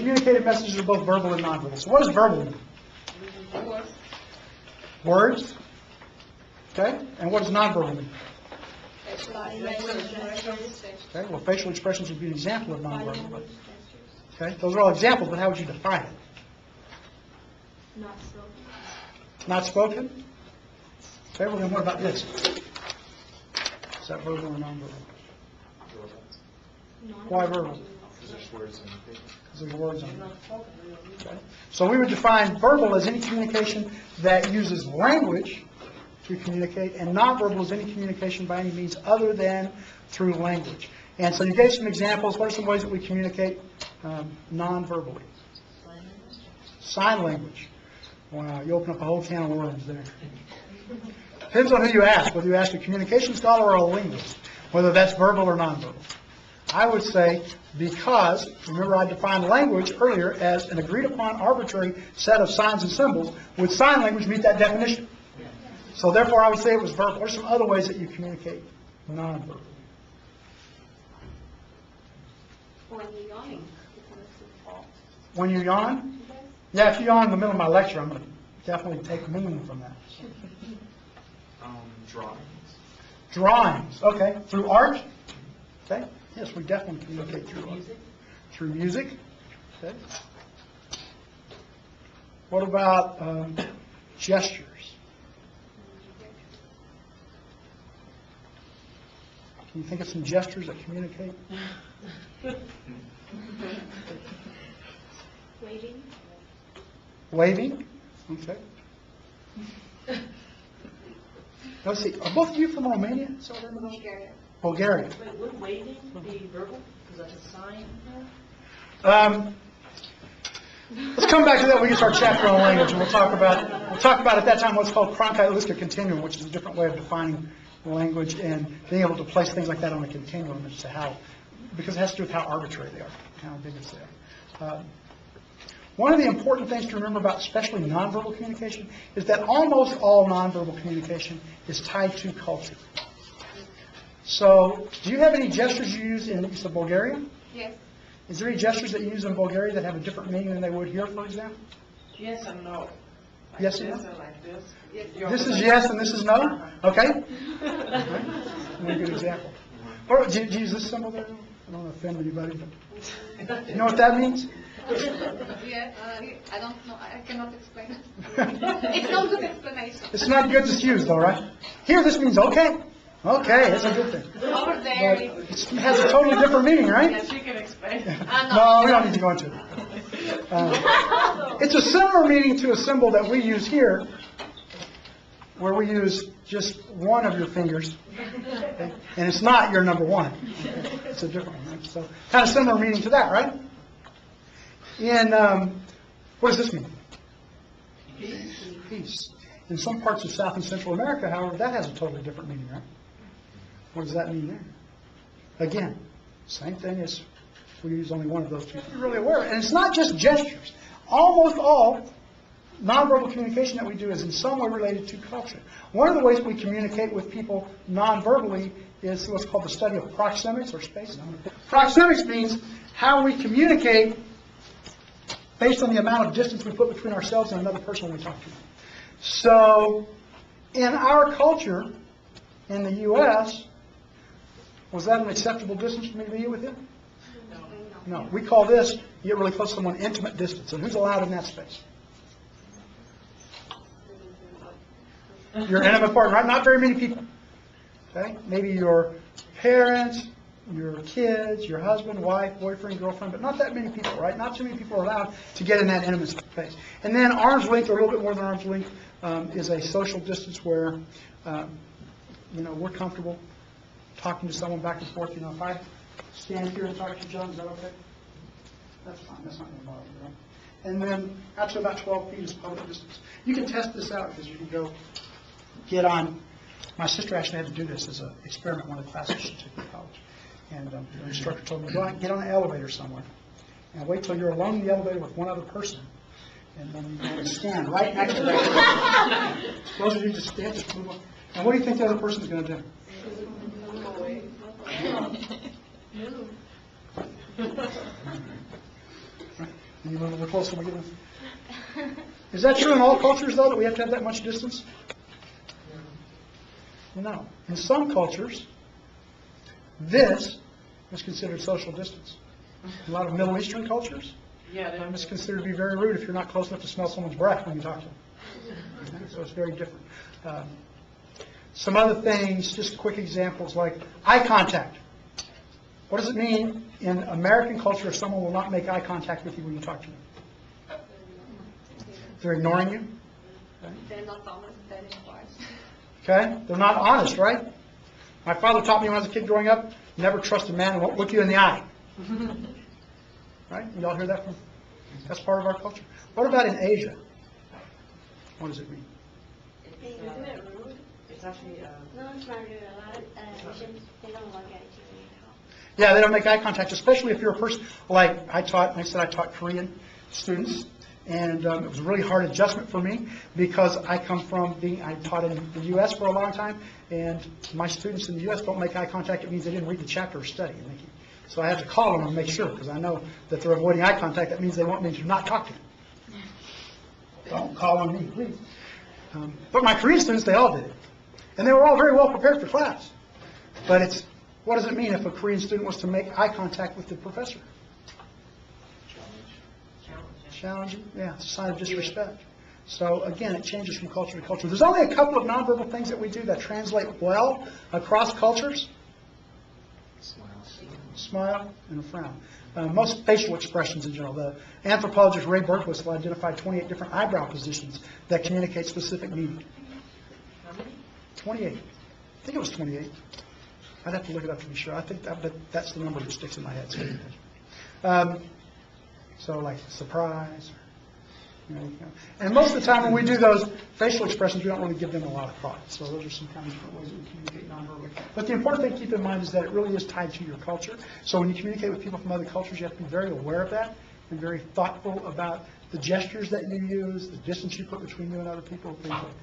communicated messages are both verbal and nonverbal. So what does verbal mean? Words. Okay? And what does nonverbal mean? Okay, well, facial expressions would be an example of nonverbal. Okay, those are all examples, but how would you define it? Not spoken. Not spoken? Okay, well then what about this? Is that verbal or nonverbal? Why verbal? Because there's words in it. Because there's words on it. Okay. So we would define verbal as any communication that uses language to communicate, and nonverbal is any communication by any means other than through language. And so you gave some examples. What are some ways that we communicate non-verbally? Sign language. Wow, you open up a whole can of worms there. Depends on who you ask, whether you ask a communication scholar or a linguist, whether that's verbal or nonverbal. I would say because, remember I defined language earlier as an agreed upon arbitrary set of signs and symbols, would sign language meet that definition? So therefore I would say it was verbal. What are some other ways that you communicate non-verbally? When you're yawning, because it's a fault. When you yawn? Yeah, if you yawn in the middle of my lecture, I'm going to definitely take meaning from that. Drawings. Drawings, okay. Through art? Okay. Yes, we definitely communicate through art. Through music? Okay. What about gestures? Can you think of some gestures that communicate? Waving. Waving? Okay. Let's see. Are both of you from Romania? Bulgaria. Bulgaria. Wait, would waving be verbal? Because that's a sign? Let's come back to that when we get to our chapter on language, and we'll talk about at that time what's called Cronkite-Lister continuum, which is a different way of defining language and being able to place things like that on a continuum as to how, because it has to do with how arbitrary they are, how ambiguous they are. One of the important things to remember about especially nonverbal communication is that almost all nonverbal communication is tied to culture. So, do you have any gestures you use in Bulgaria? Yes. Is there any gestures that you use in Bulgaria that have a different meaning than they would here, for example? Yes and no. Like Yes and this no? like this. This is yes and this is no? Okay. One good example. Or, do you use this symbol there? I don't want to offend anybody, but you know what that means? Yeah, I don't know. I cannot explain it. It's not good explanation. It's not good to use, though, right? Here, this means okay. Okay, that's a good thing. Over there, But it has a totally different meaning, right? Yes, you can explain. No, we don't need to go into it. It's a similar meaning to a symbol that we use here, where we use just one of your fingers, okay? And it's not your number one. It's a different one. Right? So, kind of similar meaning to that, right? In what does this mean? Peace. In some parts of South and Central America, however, that has a totally different meaning, right? What does that mean there? Again, same thing as we use only one of those two. You're really aware of it. And it's not just gestures. Almost all nonverbal communication that we do is in some way related to culture. One of the ways we communicate with people nonverbally is what's called the study of proxemics or space. Proxemics means how we communicate based on the amount of distance we put between ourselves and another person when we talk to them. So, in our culture, in the U.S., was that an acceptable distance for me to be with you? No. We call this, you get really close to someone, intimate distance. And who's allowed in that space? Your intimate partner, right? Not very many people. Okay? Maybe your parents, your kids, your husband, wife, boyfriend, girlfriend, but not that many people, right? Not too many people are allowed to get in that intimate space. And then arm's length, or a little bit more than arm's length, is a social distance where, we're comfortable talking to someone back and forth. If I stand here and talk to John, is that okay? That's fine. That's not going to bother me, right? And then out to about 12 feet is public distance. You can test this out because you can go get on. My sister actually had to do this as an experiment in one of the classes she took in college. And the instructor told me, go out and get on an elevator somewhere. And wait till you're alone in the elevator with one other person. And then you can stand right next to that person. Suppose you just stand, just move on. And what do you think the other person's going to do? And you move a little closer when we get in. Is that true in all cultures, though, that we have to have that much distance? No. In some cultures, this is considered social distance. In a lot of Middle Eastern cultures, it's considered to be very rude if you're not close enough to smell someone's breath when you talk to them. So it's very different. Some other things, just quick examples like eye contact. What does it mean in American culture if someone will not make eye contact with you when you talk to them? They're ignoring you? They're not honest, they're wise. Okay? They're not honest, right? My father taught me when I was a kid growing up, never trust a man who won't look you in the eye. Right? You all hear that from? That's part of our culture. What about in Asia? What does it mean? Isn't it rude? It's actually, No, it's not rude. A lot of Asians, they don't look at you when you talk. Yeah, they don't make eye contact, especially if you're a person, like I taught Korean students, and it was a really hard adjustment for me because I taught in the U.S. for a long time, and my students in the U.S. don't make eye contact. It means they didn't read the chapter or study. So I had to call them and make sure, because I know that they're avoiding eye contact. That means they want me to not talk to them. Don't call on me, please. But my Korean students, they all did it. And they were all very well prepared for class. But what does it mean if a Korean student was to make eye contact with the professor? Challenging? Yeah, it's a sign of disrespect. So again, it changes from culture to culture. There's only a couple of nonverbal things that we do that translate well across cultures. Smile and a frown. Most facial expressions in general. The anthropologist Ray Berkowitz identified 28 different eyebrow positions that communicate specific meaning. how many? 28. I think it was 28. I'd have to look it up to be sure. I think that's the number that sticks in my head. So like surprise. And most of the time when we do those facial expressions, we don't really give them a lot of thought. So those are some kind of different ways that we communicate nonverbally. But the important thing to keep in mind is that it really is tied to your culture. So when you communicate with people from other cultures, you have to be very aware of that and very thoughtful about the gestures that you use, the distance you put between you and other people, things like